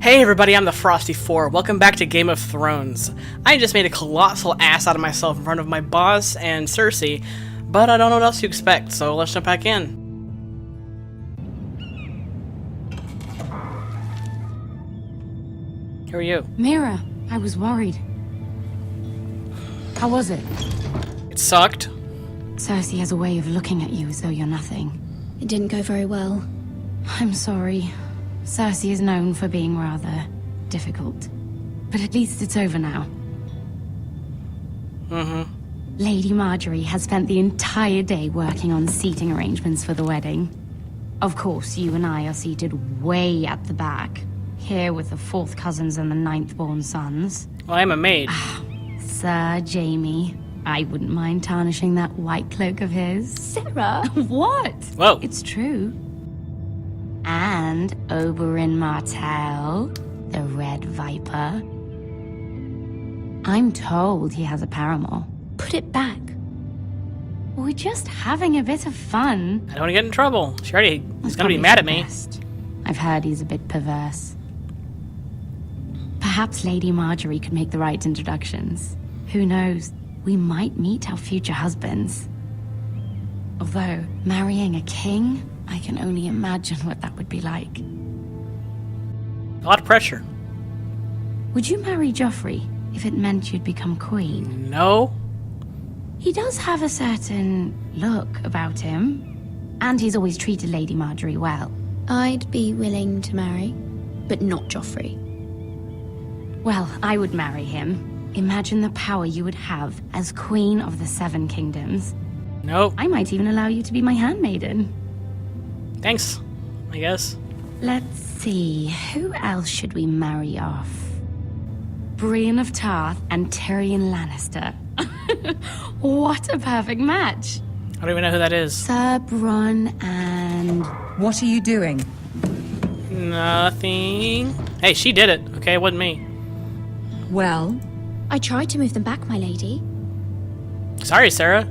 Hey everybody, I'm the Frosty 4. Welcome back to Game of Thrones. I just made a colossal ass out of myself in front of my boss and Cersei, but I don't know what else to expect, so let's jump back in. Who are you? Mira, I was worried. How was it? It sucked. Cersei has a way of looking at you as though you're nothing. It didn't go very well. I'm sorry. Cersei is known for being rather difficult. But at least it's over now. Lady Marjorie has spent the entire day working on seating arrangements for the wedding. Of course, you and I are seated way at the back. Here with the 4th cousins and the 9th-born sons. Well, I'm a maid. Sir Jamie, I wouldn't mind tarnishing that white cloak of his. Sarah! What? Whoa. It's true. And Oberyn Martell, the Red Viper. I'm told he has a paramour. Put it back. We're just having a bit of fun. I don't want to get in trouble. He's gonna be Probably mad at for me. best. I've heard he's a bit perverse. Perhaps Lady Marjorie could make the right introductions. Who knows? We might meet our future husbands. Although, marrying a king, I can only imagine what that would be like. A lot of pressure. Would you marry Joffrey if it meant you'd become queen? No. He does have a certain look about him. And he's always treated Lady Marjorie well. I'd be willing to marry, but not Joffrey. Well, I would marry him. Imagine the power you would have as Queen of the 7 Kingdoms. Nope. I might even allow you to be my handmaiden. Thanks, I guess. Let's see, who else should we marry off? Brienne of Tarth and Tyrion Lannister. What a perfect match. I don't even know who that is. Sir Bronn and... What are you doing? Nothing. Hey, she did it. Okay, it wasn't me. Well, I tried to move them back, my lady. Sorry, Sarah.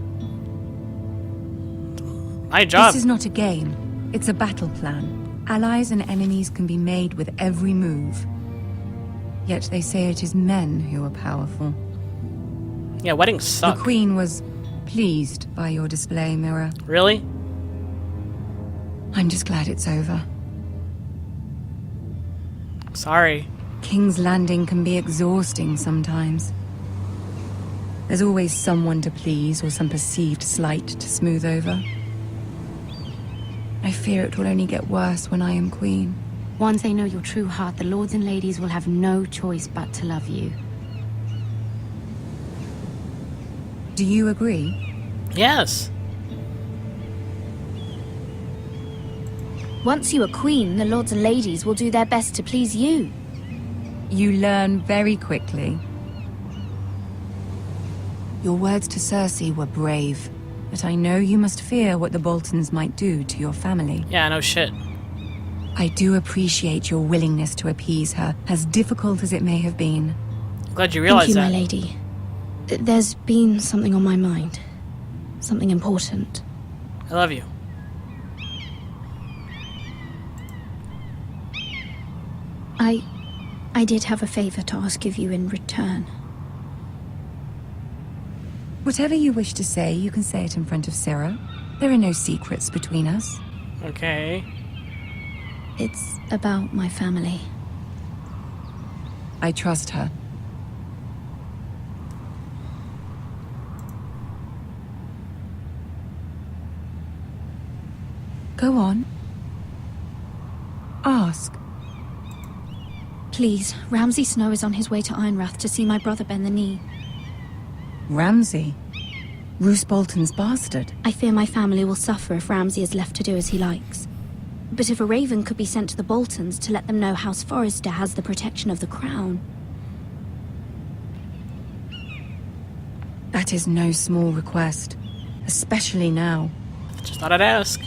My job. this is not a game. It's a battle plan. Allies and enemies can be made with every move. Yet they say it is men who are powerful. Yeah, weddings suck. The Queen was pleased by your display, Mira. Really? I'm just glad it's over. Sorry. King's Landing can be exhausting sometimes. There's always someone to please or some perceived slight to smooth over. I fear it will only get worse when I am queen. once they know your true heart, the lords and ladies will have no choice but to love you. Do you agree? Yes. Once you are queen, the lords and ladies will do their best to please you. You learn very quickly. Your words to Cersei were brave, but I know you must fear what the Boltons might do to your family. Yeah, no shit. I do appreciate your willingness to appease her, as difficult as it may have been. Glad you realized Thank you, that. my lady. There's been something on my mind. Something important. I love you. I did have a favor to ask of you in return. Whatever you wish to say, you can say it in front of Sarah. There are no secrets between us. Okay. It's about my family. I trust her. Go on. Ask. Please, Ramsay Snow is on his way to Ironrath to see my brother bend the knee. Ramsay? Roose Bolton's bastard. I fear my family will suffer if Ramsay is left to do as he likes. But if a raven could be sent to the Boltons to let them know House Forrester has the protection of the crown. That is no small request, especially now. Just thought I'd ask.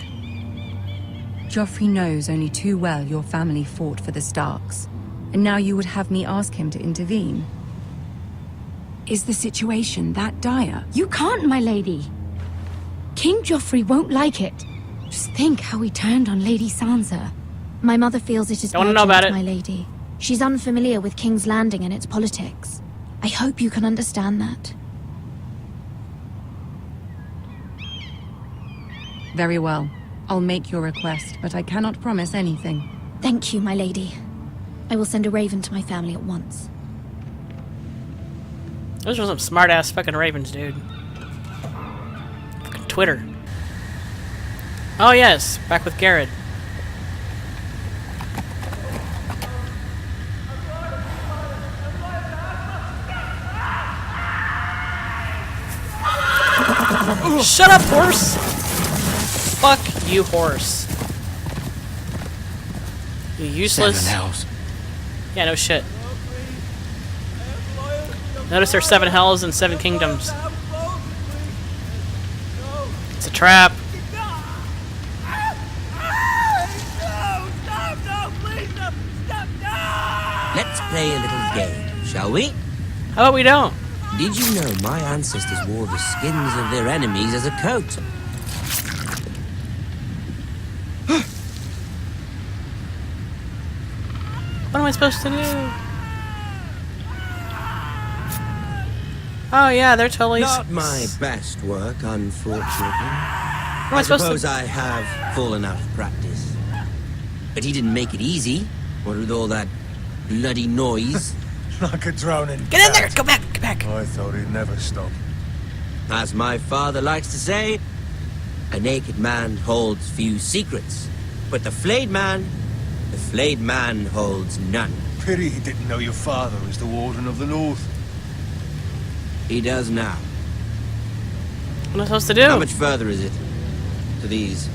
Joffrey knows only too well your family fought for the Starks, and now you would have me ask him to intervene. Is the situation that dire? You can't, my lady. King Joffrey won't like it. Just think how he turned on Lady Sansa. My mother feels it is Don't wanna know urgent, about it. my lady. She's unfamiliar with King's Landing and its politics. I hope you can understand that. Very well. I'll make your request, but I cannot promise anything. Thank you, my lady. I will send a raven to my family at once. Those are some smart-ass fucking ravens, dude. Fucking Twitter. Oh yes, back with Garrett. Shut up, horse! Fuck you, horse. You useless. 7 hells. Yeah, no shit. Notice there's 7 hells and 7 kingdoms. It's a trap. Let's play a little game, shall we? How about we don't? Did you know my ancestors wore the skins of their enemies as a coat? What am I supposed to do? Oh yeah, they're totally... Not my best work, unfortunately. What am I I supposed suppose to... I have fallen out of practice. But he didn't make it easy. What with all that bloody noise? Like a droning Get in there! cat. Go back! Go back! I thought he'd never stop. As my father likes to say, a naked man holds few secrets. But the flayed man holds none. Pity he didn't know your father was the Warden of the North. He does now. What am I supposed to do? How much further is it to these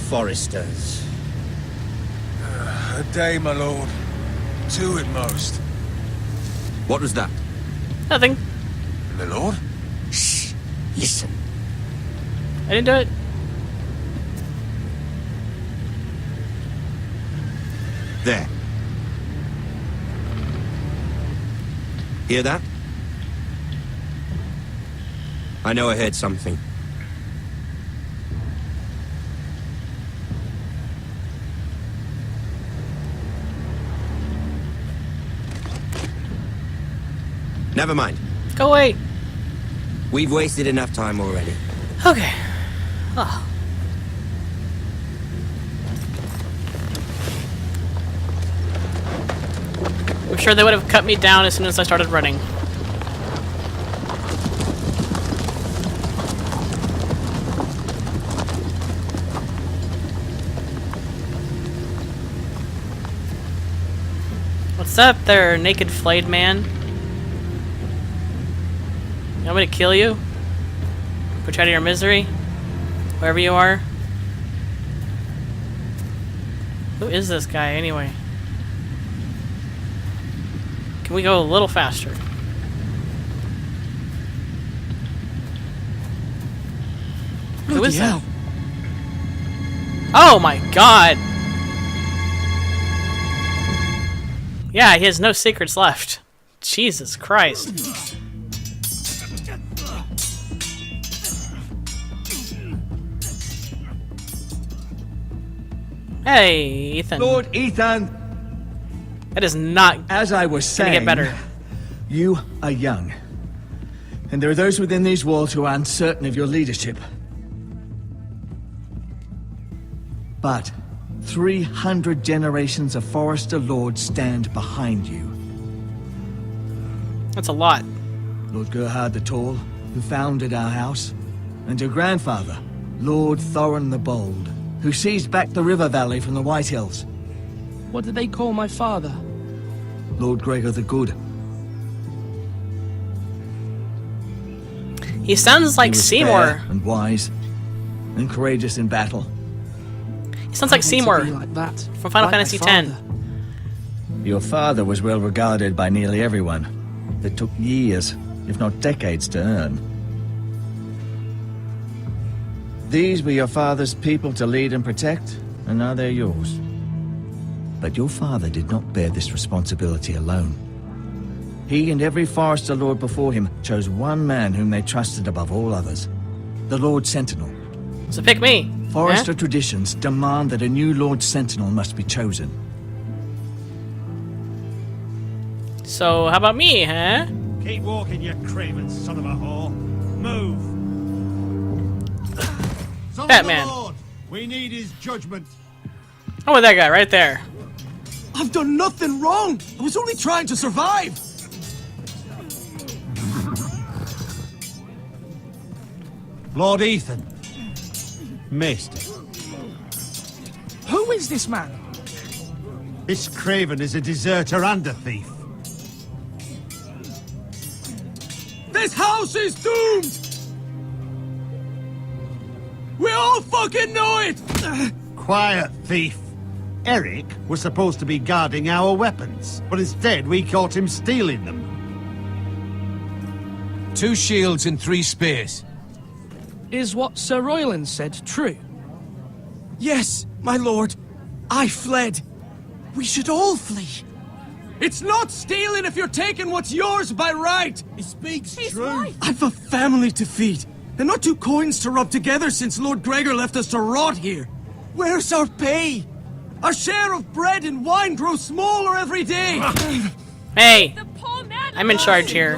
foresters? A day, my lord. 2 at most. What was that? Nothing. My lord? Shh! Listen. I didn't do it. There. Hear that? I know I heard something. Never mind. Go away. We've wasted enough time already. Okay. Oh. I'm sure they would have cut me down as soon as I started running. What's up there, naked flayed man? You want me to kill you? Put you out of your misery? Wherever you are? Who is this guy, anyway? Can we go a little faster? Who is that? Oh my god! Yeah, he has no secrets left. Jesus Christ. Hey, Ethan. Lord Ethan, That is not as I was gonna saying, get better. you are young. And there are those within these walls who are uncertain of your leadership. But 300 generations of Forester Lords stand behind you. That's a lot. Lord Gerhard the Tall, who founded our house, and your grandfather, Lord Thorin the Bold, who seized back the river valley from the White Hills. What did they call my father? Lord Gregor the Good. He sounds like He was Seymour. fair and wise, and courageous in battle. He sounds like I want to Seymour be like that, from Final like my Fantasy father. X. Your father was well regarded by nearly everyone. It took years, if not decades, to earn. These were your father's people to lead and protect, and now they're yours. But your father did not bear this responsibility alone. He and every Forester Lord before him chose one man whom they trusted above all others. The Lord Sentinel. So pick me. Forester Yeah? traditions demand that a new Lord Sentinel must be chosen. So, how about me, huh? Keep walking, you craven son of a whore. Move. Son Batman. Of the Lord, we need his judgment. Oh, with that guy right there. I've done nothing wrong. I was only trying to survive. Lord Ethan. Missed. Who is this man? This craven is a deserter and a thief. This house is doomed. We all fucking know it. Quiet, thief. Eric was supposed to be guarding our weapons, but instead we caught him stealing them. 2 shields and 3 spears. Is what Sir Royland said true? Yes, my lord. I fled. We should all flee. It's not stealing if you're taking what's yours by right. He speaks true. I've a family to feed. They're not 2 coins to rub together since Lord Gregor left us to rot here. Where's our pay? Our share of bread and wine grows smaller every day. Hey, I'm in charge here.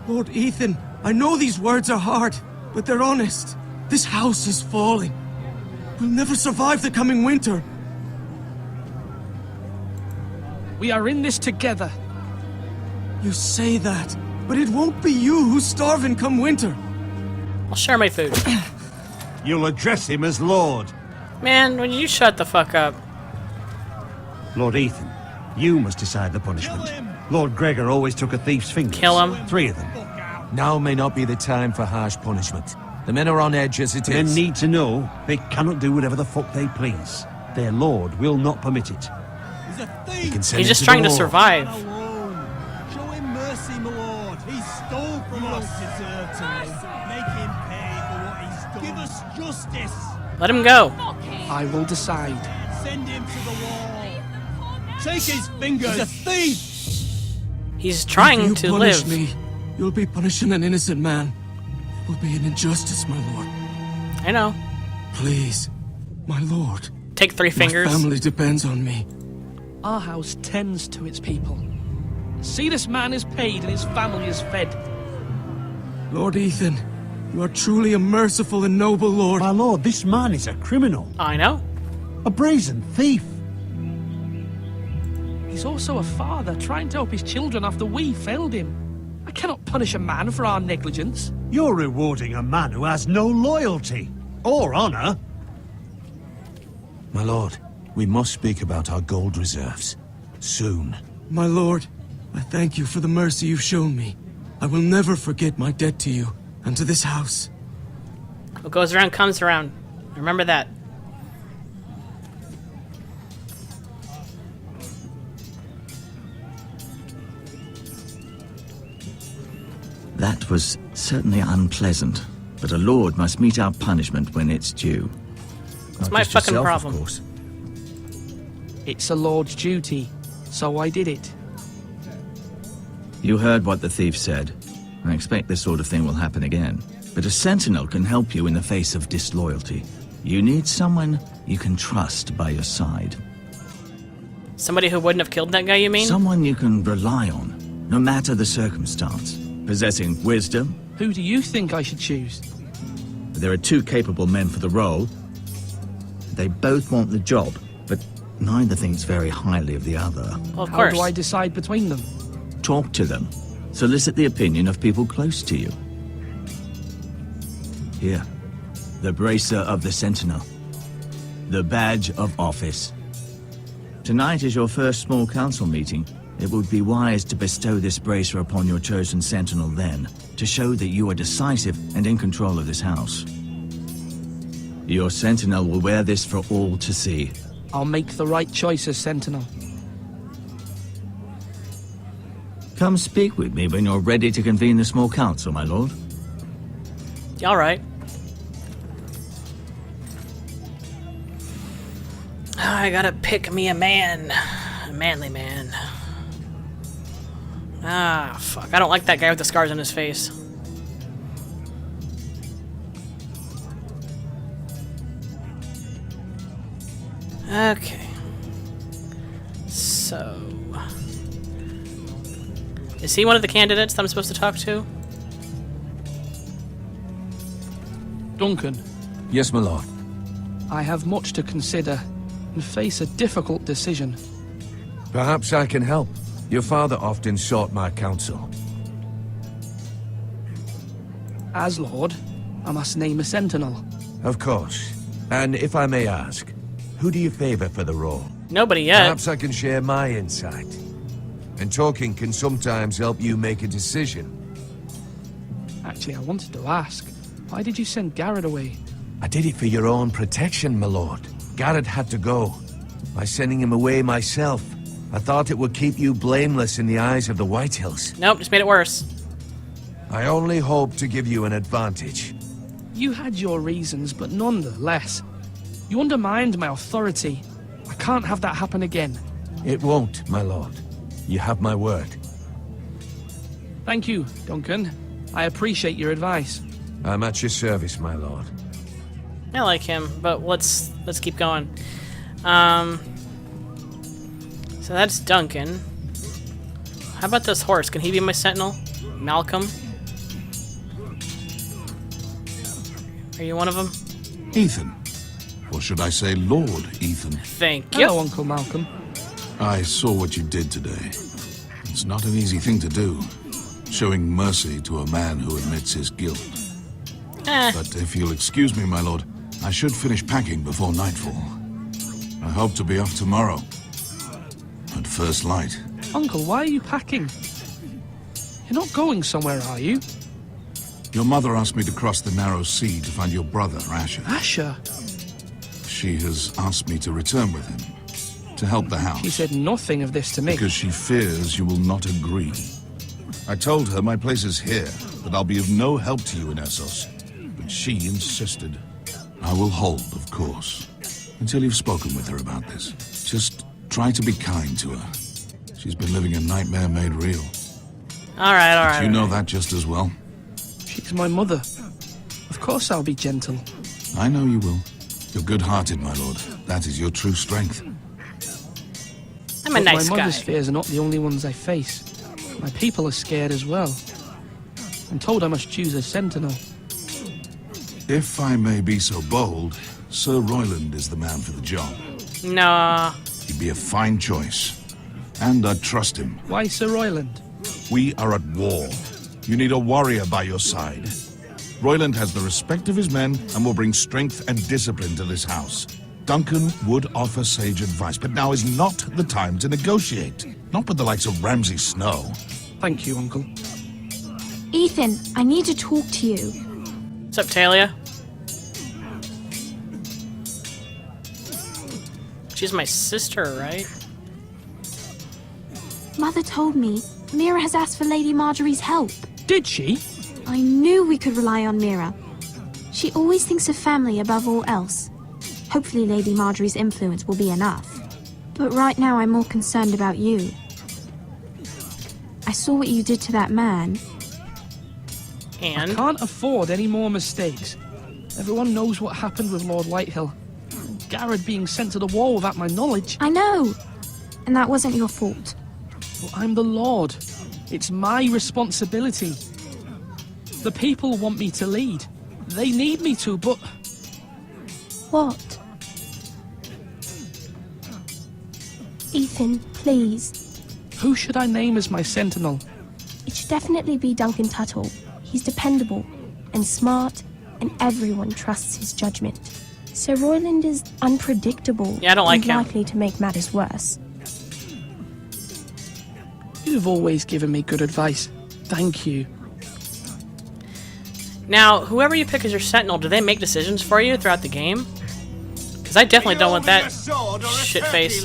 Lord Ethan, I know these words are hard, but they're honest. This house is falling. We'll never survive the coming winter. We are in this together. You say that, but it won't be you who's starving come winter. I'll share my food. You'll address him as Lord. Man, will you shut the fuck up? Lord Ethan, you must decide the punishment. Lord Gregor always took a thief's fingers. Kill him. 3 of them. Now may not be the time for harsh punishment. The men are on edge as it Men is. need to know they cannot do whatever the fuck they please. Their lord will not permit it. He's a thief! You can send He's him just to trying the to wall. survive. Show him mercy, my lord. He stole from us. Deserve to live. Make him pay for what he's done. Give us justice. Let him go. I will decide. Send him to the wall. Take his fingers. He's a thief. He's trying If you to punish live. me, you'll be punishing an innocent man. It will be an injustice, my lord. I know. Please, my lord. Take 3 fingers. My family depends on me. Our house tends to its people. See, this man is paid and his family is fed. Lord Ethan, you are truly a merciful and noble lord. My lord, this man is a criminal. I know. A brazen thief. He's also a father trying to help his children after we failed him. I cannot punish a man for our negligence. You're rewarding a man who has no loyalty or honor. My lord, we must speak about our gold reserves. Soon. My lord, I thank you for the mercy you've shown me. I will never forget my debt to you and to this house. What goes around comes around. Remember that. That was certainly unpleasant, but a lord must mete out punishment when it's due. It's my fucking problem. Of course. It's a lord's duty, so I did it. You heard what the thief said. I expect this sort of thing will happen again. But a sentinel can help you in the face of disloyalty. You need someone you can trust by your side. Somebody who wouldn't have killed that guy, you mean? Someone you can rely on, no matter the circumstance. Possessing wisdom. Who do you think I should choose? There are 2 capable men for the role. They both want the job, but neither thinks very highly of the other. Well, of How course. do I decide between them? Talk to them. Solicit the opinion of people close to you. Here, the bracer of the Sentinel. The badge of office. Tonight is your first small council meeting. It would be wise to bestow this bracer upon your chosen Sentinel then, to show that you are decisive and in control of this house. Your Sentinel will wear this for all to see. I'll make the right choice as Sentinel. Come speak with me when you're ready to convene the small council, my lord. All right. I gotta pick me a man. A manly man. Ah, fuck. I don't like that guy with the scars on his face. Okay. So So... is he one of the candidates that I'm supposed to talk to? Duncan, Yes, my lord. I have much to consider and face a difficult decision. Perhaps I can help. Your father often sought my counsel. As Lord, I must name a sentinel. Of course. And if I may ask, who do you favor for the role? Nobody yet. Perhaps I can share my insight. And talking can sometimes help you make a decision. Actually, I wanted to ask, why did you send Garrett away? I did it for your own protection, my lord. Garrett had to go. By sending him away myself, I thought it would keep you blameless in the eyes of the Whitehills. Nope, just made it worse. I only hope to give you an advantage. You had your reasons, but nonetheless, you undermined my authority. I can't have that happen again. It won't, my lord. You have my word. Thank you, Duncan. I appreciate your advice. I'm at your service, my lord. I like him, but let's keep going. So that's Duncan. How about this horse? Can he be my sentinel? Malcolm? Are you one of them? Ethan. Or should I say Lord Ethan? Thank you. Hello, Uncle Malcolm. I saw what you did today. It's not an easy thing to do. Showing mercy to a man who admits his guilt. But if you'll excuse me, my lord, I should finish packing before nightfall. I hope to be off tomorrow. At first light. Uncle, why are you packing? You're not going somewhere, are you? Your mother asked me to cross the narrow sea to find your brother, Asher. Asher? She has asked me to return with him. To help the house. She said nothing of this to me. Because she fears you will not agree. I told her my place is here, that I'll be of no help to you in Essos. But she insisted. I will hold, of course, until you've spoken with her about this. Just try to be kind to her. She's been living a nightmare made real. Alright. You know that just as well. She's my mother. Of course I'll be gentle. I know you will. You're good-hearted, my lord. That is your true strength. I'm a nice my guy. mother's fears are not the only ones I face. My people are scared as well. I'm told I must choose a sentinel. If I may be so bold, Sir Royland is the man for the job. Nah. He'd be a fine choice. And I'd trust him. Why Sir Royland? We are at war. You need a warrior by your side. Royland has the respect of his men and will bring strength and discipline to this house. Duncan would offer sage advice, but now is not the time to negotiate. Not with the likes of Ramsay Snow. Thank you, Uncle. Ethan, I need to talk to you. What's up, Talia? She's my sister, right? Mother told me Mira has asked for Lady Marjorie's help. Did she? I knew we could rely on Mira. She always thinks of family above all else. Hopefully Lady Marjorie's influence will be enough. But right now I'm more concerned about you. I saw what you did to that man. And? I can't afford any more mistakes. Everyone knows what happened with Lord Whitehill. Garrett being sent to the war without my knowledge. I know. And that wasn't your fault. But I'm the Lord. It's my responsibility. The people want me to lead. They need me to, but... What? Ethan, please. Who should I name as my sentinel? It should definitely be Duncan Tuttle. He's dependable and smart, and everyone trusts his judgment. Sir Royland is unpredictable Yeah, I don't like and him. likely to make matters worse. You've always given me good advice. Thank you. Now, whoever you pick as your sentinel, do they make decisions for you throughout the game? Because I definitely don't want that shit face.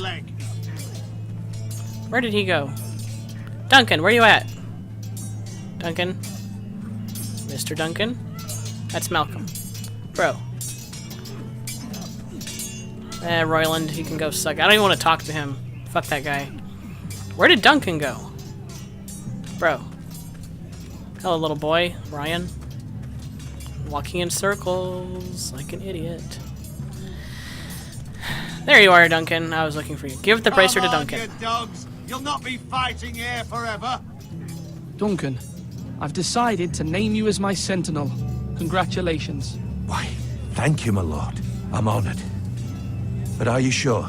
Where did he go? Duncan, where you at? Duncan? Mr. Duncan? That's Malcolm. Bro. Royland, he can go suck. I don't even want to talk to him. Fuck that guy. Where did Duncan go? Bro. Hello, little boy. Ryan. Walking in circles like an idiot. There you are, Duncan. I was looking for you. Give the bracer to Come on, Duncan. you dogs. You'll not be fighting here forever. Duncan, I've decided to name you as my sentinel. Congratulations. Why, thank you, my lord. I'm honored. But are you sure?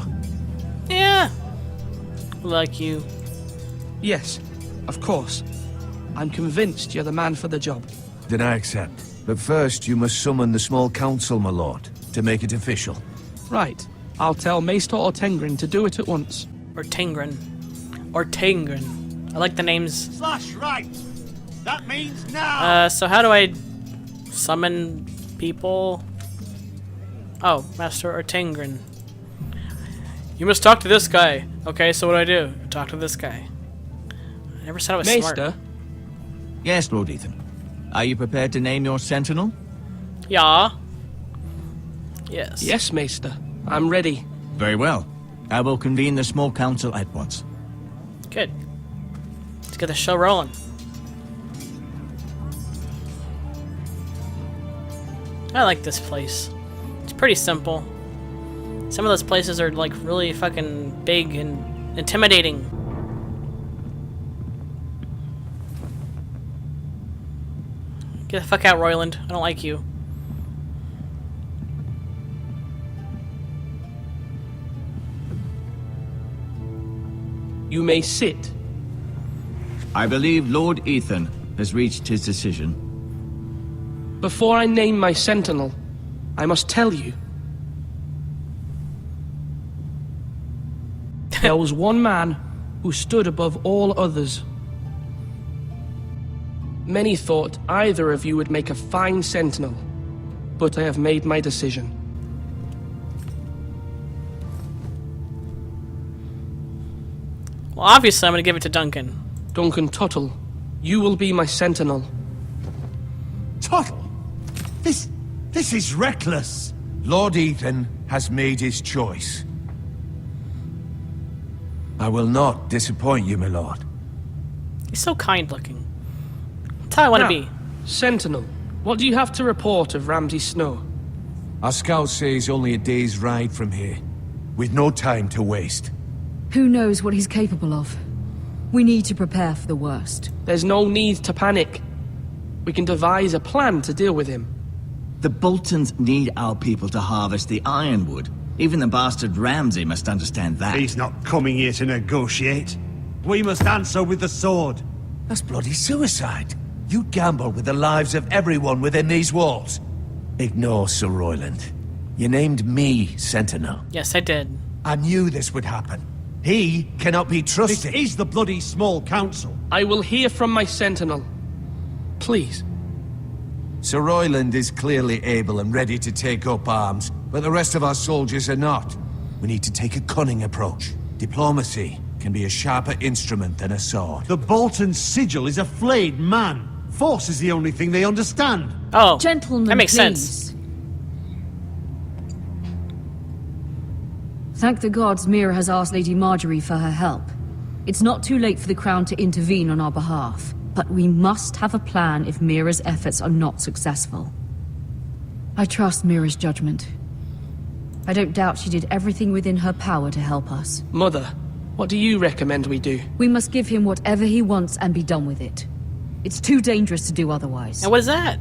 Yeah. Like you. Yes, of course. I'm convinced you're the man for the job. Then I accept. But first, you must summon the small council, my lord, to make it official. Right. I'll tell Maester Ortengrin to do it at once. Ortengrin. Ortengrin. I like the names. Slash right. That means now. So how do I summon people? Oh, Master Ortengrin. You must talk to this guy. Okay, so what do? Talk to this guy. I never said I was Maester? smart. Yes, Lord Ethan. Are you prepared to name your sentinel? Yeah. Yes. Yes, Maester. I'm ready. Very well. I will convene the small council at once. Good. Let's get the show rolling. I like this place. It's pretty simple. Some of those places are like really fucking big and intimidating. Get the fuck out, Royland. I don't like you. You may sit. I believe Lord Ethan has reached his decision. Before I name my sentinel, I must tell you. There was one man who stood above all others. Many thought either of you would make a fine sentinel, but I have made my decision. Well, obviously I'm gonna give it to Duncan. Duncan Tuttle, you will be my sentinel. Tuttle? This is reckless. Lord Ethan has made his choice. I will not disappoint you, my lord. He's so kind looking. That's how I want to Now, be. Sentinel, what do you have to report of Ramsay Snow? Our scouts say he's only a day's ride from here, with no time to waste. Who knows what he's capable of? We need to prepare for the worst. There's no need to panic. We can devise a plan to deal with him. The Boltons need our people to harvest the ironwood. Even the bastard Ramsay must understand that. He's not coming here to negotiate. We must answer with the sword. That's bloody suicide. You gamble with the lives of everyone within these walls. Ignore Sir Royland. You named me Sentinel. Yes, I did. I knew this would happen. He cannot be This trusted. is the bloody small council. I will hear from my sentinel. Please. Sir Royland is clearly able and ready to take up arms, but the rest of our soldiers are not. We need to take a cunning approach. Diplomacy can be a sharper instrument than a sword. The Bolton sigil is a flayed man. Force is the only thing they understand. Oh, Gentlemen, that makes please. sense. Thank the gods Mira has asked Lady Marjorie for her help. It's not too late for the Crown to intervene on our behalf, but we must have a plan if Mira's efforts are not successful. I trust Mira's judgment. I don't doubt she did everything within her power to help us. Mother, what do you recommend we do? We must give him whatever he wants and be done with it. It's too dangerous to do otherwise. And what is that?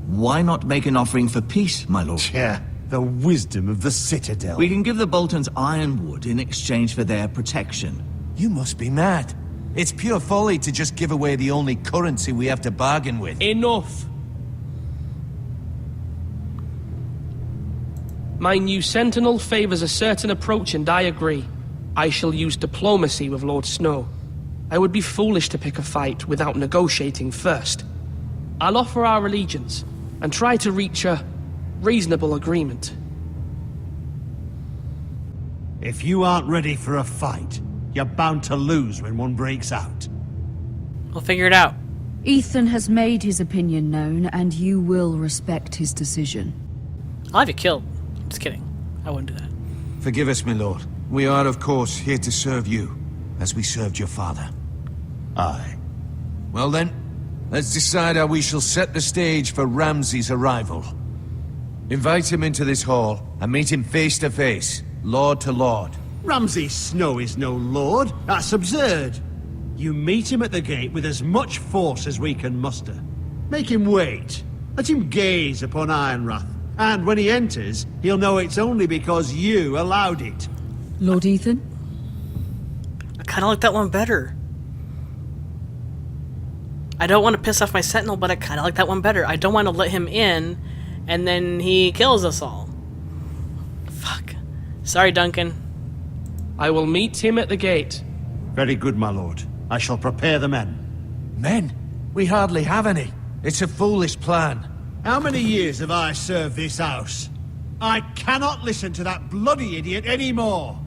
Why not make an offering for peace, my lord? Yeah, the wisdom of the Citadel. We can give the Boltons ironwood in exchange for their protection. You must be mad. It's pure folly to just give away the only currency we have to bargain with. Enough! My new sentinel favors a certain approach, and I agree. I shall use diplomacy with Lord Snow. I would be foolish to pick a fight without negotiating first. I'll offer our allegiance, and try to reach a reasonable agreement. If you aren't ready for a fight, you're bound to lose when one breaks out. We'll figure it out. Ethan has made his opinion known, and you will respect his decision. I'll have you killed. Just kidding. I wouldn't do that. Forgive us, my lord. We are, of course, here to serve you, as we served your father. Aye. Well then, let's decide how we shall set the stage for Ramsay's arrival. Invite him into this hall and meet him face to face, lord to lord. Ramsay Snow is no lord. That's absurd. You meet him at the gate with as much force as we can muster. Make him wait. Let him gaze upon Ironrath. And when he enters, he'll know it's only because you allowed it. Lord Ethan? I kind of like that one better. I don't want to piss off my sentinel, but I kind of like that one better. I don't want to let him in, and then he kills us all. Fuck. Sorry, Duncan. I will meet him at the gate. Very good, my lord. I shall prepare the men. Men? We hardly have any. It's a foolish plan. How many years have I served this house? I cannot listen to that bloody idiot anymore.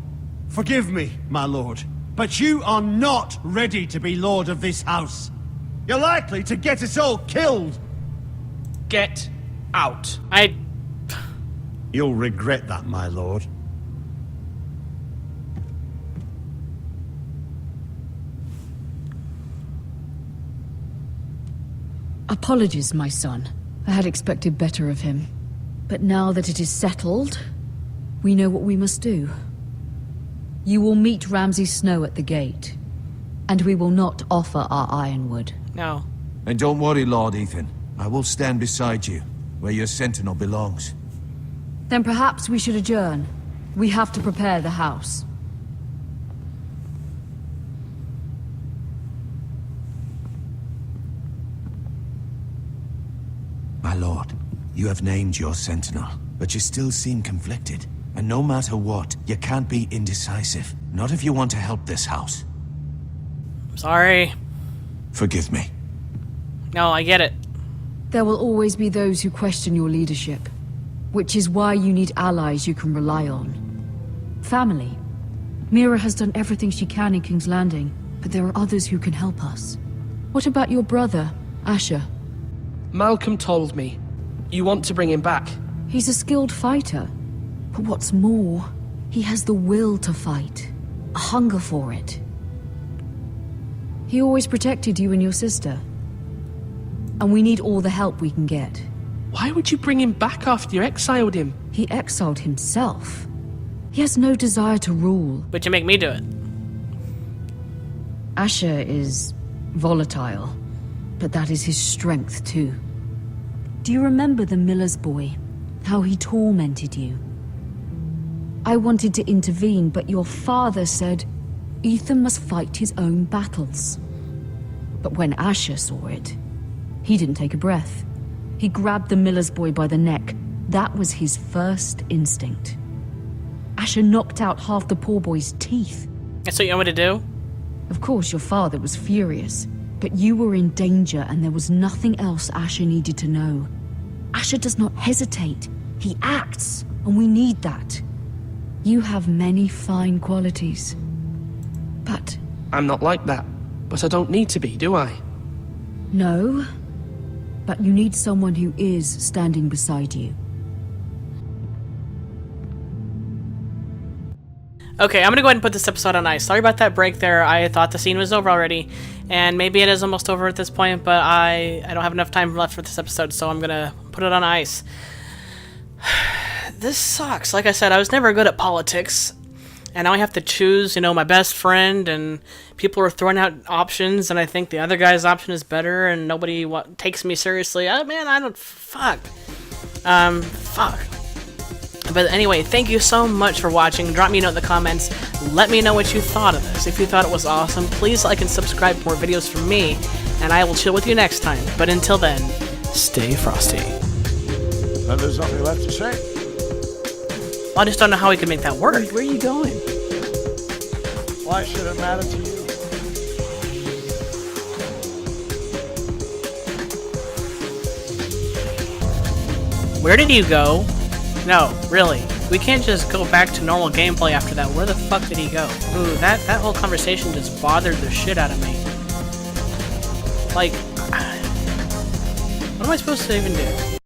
Forgive me, my lord, but you are not ready to be lord of this house. You're likely to get us all killed. Get out. You'll regret that, my lord. Apologies, my son. I had expected better of him. But now that it is settled, we know what we must do. You will meet Ramsay Snow at the gate, and we will not offer our ironwood. No. And don't worry, Lord Ethan. I will stand beside you, where your sentinel belongs. Then perhaps we should adjourn. We have to prepare the house. My lord, you have named your sentinel, but you still seem conflicted. And no matter what, you can't be indecisive. Not if you want to help this house. Sorry. Forgive me. No, I get it. There will always be those who question your leadership, which is why you need allies you can rely on. Family. Mira has done everything she can in King's Landing, but there are others who can help us. What about your brother, Asher? Malcolm told me. You want to bring him back? He's a skilled fighter. But what's more, he has the will to fight. A hunger for it. He always protected you and your sister. And we need all the help we can get. Why would you bring him back after you exiled him? He exiled himself. He has no desire to rule. But you make me do it. Asher is volatile, but that is his strength too. Do you remember the miller's boy? How he tormented you? I wanted to intervene, but your father said Ethan must fight his own battles. But when Asher saw it, he didn't take a breath. He grabbed the miller's boy by the neck. That was his first instinct. Asher knocked out half the poor boy's teeth. That's what you want me to do? Of course, your father was furious, but you were in danger and there was nothing else Asher needed to know. Asher does not hesitate. He acts, and we need that. You have many fine qualities, but... I'm not like that, but I don't need to be, do I? No, but you need someone who is standing beside you. Okay, I'm gonna go ahead and put this episode on ice. Sorry about that break there. I thought the scene was over already, and maybe it is almost over at this point, but I don't have enough time left for this episode, so I'm gonna put it on ice. This sucks. Like I said, I was never good at politics, and now I have to choose, you know, my best friend, and people are throwing out options, and I think the other guy's option is better, and nobody takes me seriously. Man, I don't... Fuck. Fuck. But anyway, thank you so much for watching. Drop me a note in the comments. Let me know what you thought of this. If you thought it was awesome, please like and subscribe for more videos from me, and I will chill with you next time. But until then, stay frosty. And there's nothing left to say. Well, I just don't know how we can make that work. Where are you going? Why should it matter to you? Where did you go? No, really. We can't just go back to normal gameplay after that. Where the fuck did he go? Ooh, that whole conversation just bothered the shit out of me. Like, what am I supposed to even do?